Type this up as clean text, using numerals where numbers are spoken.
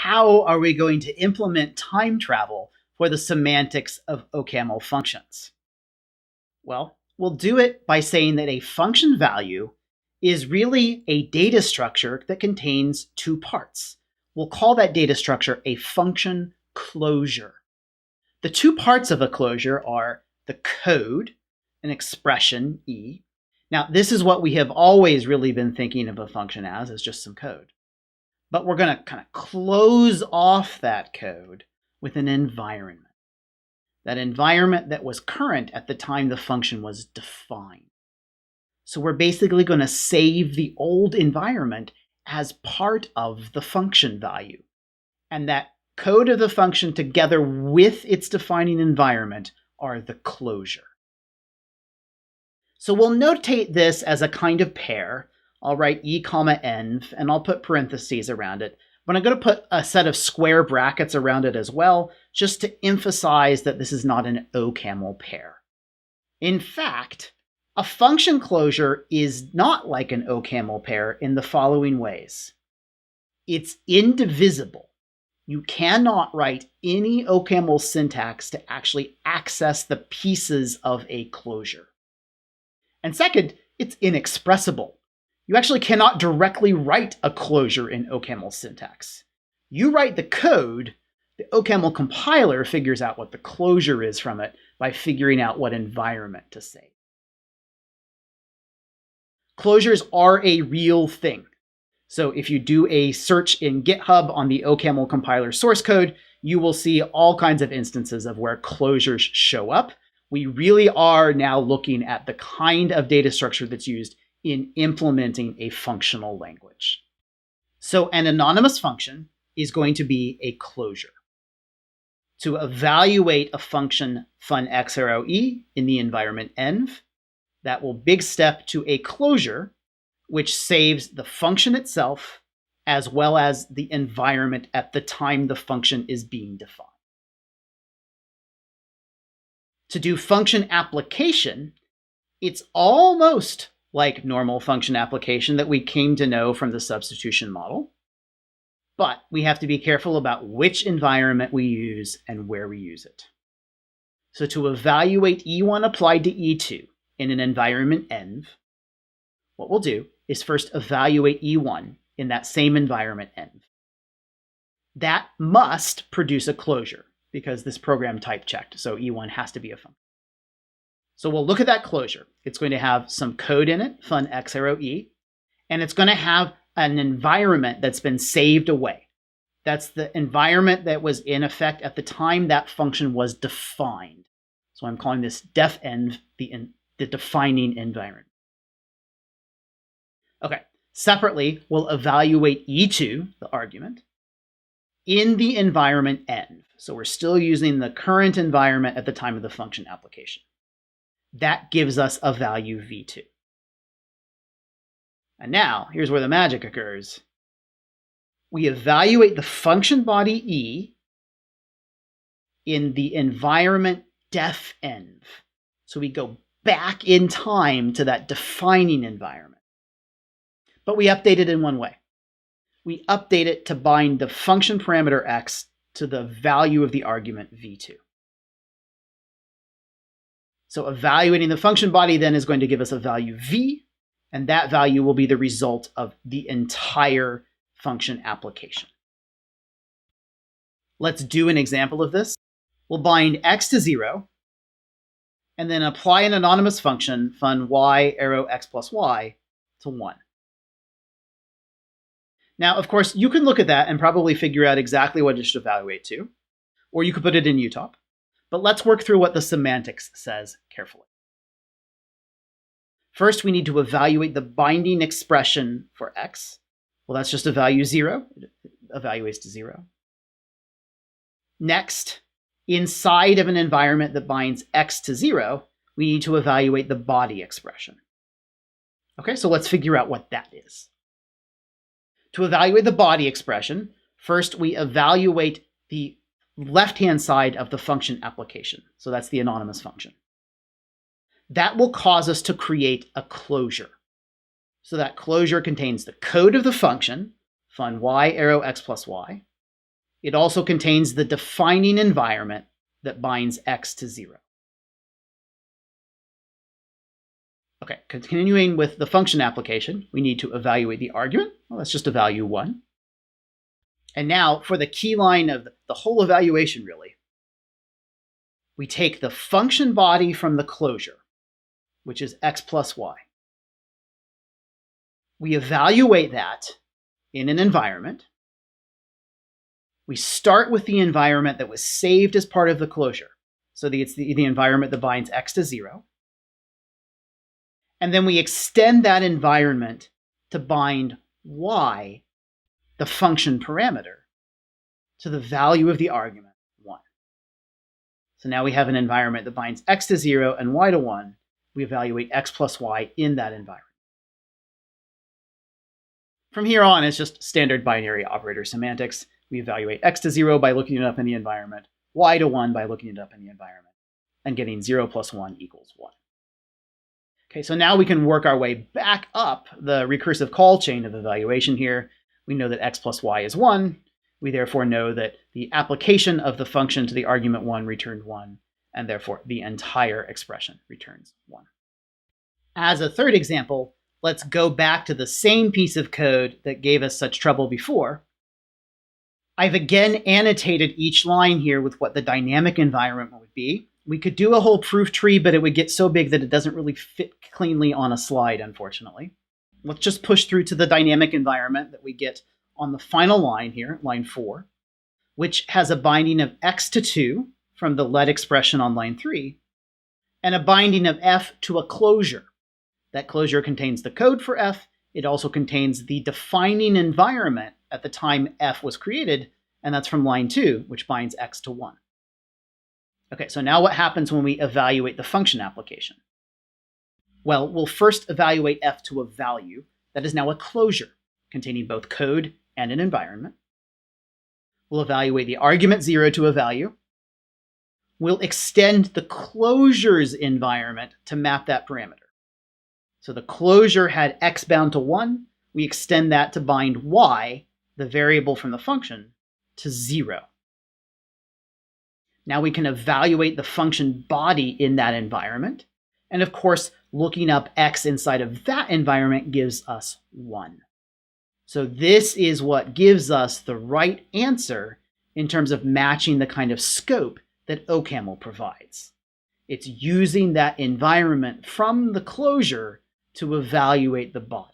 how are we going to implement time travel for the semantics of OCaml functions? Well, we'll do it by saying that a function value is really a data structure that contains two parts. We'll call that data structure a function closure. The two parts of a closure are the code, an expression, E. Now, this is what we have always really been thinking of a function as just some code. But we're going to kind of close off that code with an environment. That environment that was current at the time the function was defined. So we're basically going to save the old environment as part of the function value. And that code of the function together with its defining environment are the closure. So we'll notate this as a kind of pair. I'll write e comma env, and I'll put parentheses around it. But I'm going to put a set of square brackets around it as well, just to emphasize that this is not an OCaml pair. In fact, a function closure is not like an OCaml pair in the following ways. It's indivisible. You cannot write any OCaml syntax to actually access the pieces of a closure. And second, it's inexpressible. You actually cannot directly write a closure in OCaml syntax. You write the code, the OCaml compiler figures out what the closure is from it by figuring out what environment to save. Closures are a real thing. So if you do a search in GitHub on the OCaml compiler source code, you will see all kinds of instances of where closures show up. We really are now looking at the kind of data structure that's used in implementing a functional language. So an anonymous function is going to be a closure. To evaluate a function fun_x arrow e in the environment env, that will big step to a closure, which saves the function itself as well as the environment at the time the function is being defined. To do function application, it's almost like normal function application that we came to know from the substitution model. But we have to be careful about which environment we use and where we use it. So to evaluate E1 applied to E2 in an environment env, what we'll do is first evaluate E1 in that same environment env. That must produce a closure because this program type checked, so E1 has to be a function. So we'll look at that closure. It's going to have some code in it, fun_x arrow e, and it's going to have an environment that's been saved away. That's the environment that was in effect at the time that function was defined. So I'm calling this def_env, the defining environment. Okay, separately, we'll evaluate E2, the argument, in the environment env. So we're still using the current environment at the time of the function application. That gives us a value v2. And now, here's where the magic occurs. We evaluate the function body e in the environment def_env. So we go back in time to that defining environment. But we update it in one way. We update it to bind the function parameter x to the value of the argument v2. So evaluating the function body then is going to give us a value v, and that value will be the result of the entire function application. Let's do an example of this. We'll bind x to 0, and then apply an anonymous function, fun_y arrow x plus y, to 1. Now, of course, you can look at that and probably figure out exactly what it should evaluate to, or you could put it in utop. But let's work through what the semantics says carefully. First, we need to evaluate the binding expression for x. Well, that's just a value 0. It evaluates to 0. Next, inside of an environment that binds x to 0, we need to evaluate the body expression. Okay, so let's figure out what that is. To evaluate the body expression, first we evaluate the left-hand side of the function application. So that's the anonymous function. That will cause us to create a closure. So that closure contains the code of the function, fun_y arrow x plus y, It also contains the defining environment that binds x to 0. Okay, continuing with the function application, we need to evaluate the argument. Well, that's just a value 1. And now for the key line of the whole evaluation, really, we take the function body from the closure, which is x plus y. We evaluate that in an environment. We start with the environment that was saved as part of the closure. So it's the environment that binds x to 0. And then we extend that environment to bind y, the function parameter, to the value of the argument, 1. So now we have an environment that binds x to 0 and y to 1. We evaluate x plus y in that environment. From here on, it's just standard binary operator semantics. We evaluate x to 0 by looking it up in the environment, y to 1 by looking it up in the environment, and getting 0 plus 1 equals 1. Okay, so now we can work our way back up the recursive call chain of evaluation here. We know that x plus y is 1. We therefore know that the application of the function to the argument 1 returned 1, and therefore the entire expression returns 1. As a third example, let's go back to the same piece of code that gave us such trouble before. I've again annotated each line here with what the dynamic environment would be. We could do a whole proof tree, but it would get so big that it doesn't really fit cleanly on a slide, unfortunately. Let's just push through to the dynamic environment that we get on the final line here, line 4, which has a binding of x to 2 from the let expression on line 3, and a binding of f to a closure. That closure contains the code for f. It also contains the defining environment at the time f was created, and that's from line 2, which binds x to 1. Okay, so now what happens when we evaluate the function application? Well, we'll first evaluate f to a value that is now a closure containing both code and an environment. We'll evaluate the argument 0 to a value. We'll extend the closure's environment to map that parameter. So the closure had x bound to 1. We extend that to bind y, the variable from the function, to 0. Now we can evaluate the function body in that environment. And of course, looking up x inside of that environment gives us 1. So this is what gives us the right answer in terms of matching the kind of scope that OCaml provides. It's using that environment from the closure to evaluate the body.